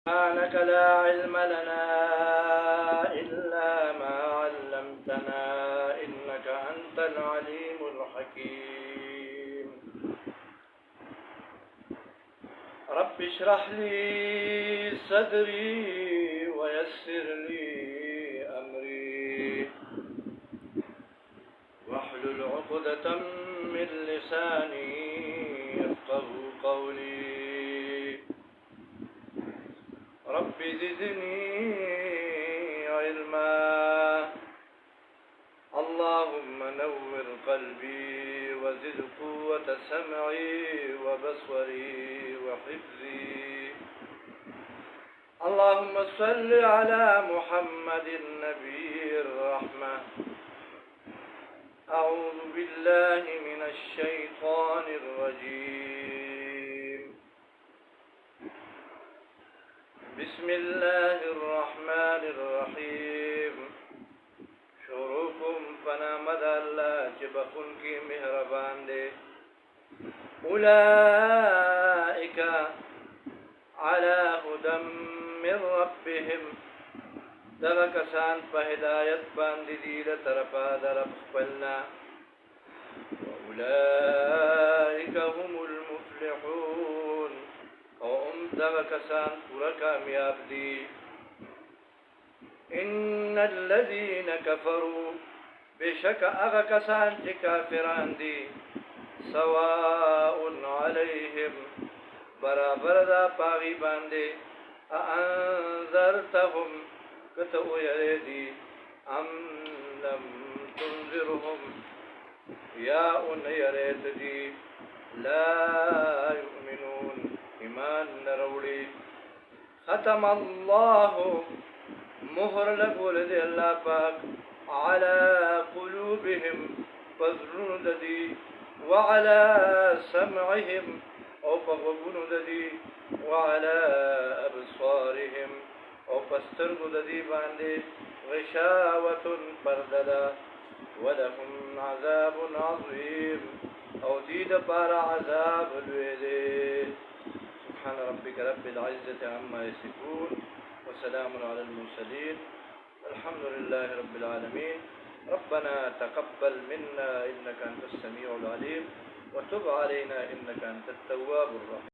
سبحانك لا علم لنا إلا ما علمتنا إنك أنت العليم الحكيم رب اشرح لي صدري ويسر لي أمري واحلل عقدة من لساني يفقه قولي رب زدني علما اللهم نور قلبي وزد قوة سمعي وبصري وحفظي اللهم صل على محمد النبي الرحمة أعوذ بالله من الشيطان الرجيم بسم الله الرحمن الرحيم شروكم فنامد الله جبخن کی مهربان دے أولئك على هدى من ربهم دغه کسان په هدایت باندې دي له طرفه در خپلنا اولئک هم المفلحون او دغه کسان پورا کامیاب دي ان الذين كفروا بشک هغه کسان چې کافران دي سواء عليهم برابر دا پاغي باندې انذرتهم كتو يريدي أم لم تنذرهم يا يريدي لا يؤمنون إيمان نرولي ختم الله مهر لقول دي الله پاک على قلوبهم فضلون دي وعلى سمعهم أو فغبون دي وعلى أبصارهم او پسترگو ددی باندې غشاوة پرددا ولهم عذاب عظیم او دید پار عذاب الویدی سبحان ربك رب العزة عما يصفون وسلام على المرسلين الحمد لله رب العالمين ربنا تقبل منا إنك أنت السميع العليم وتب علينا إنك أنت التواب الرحيم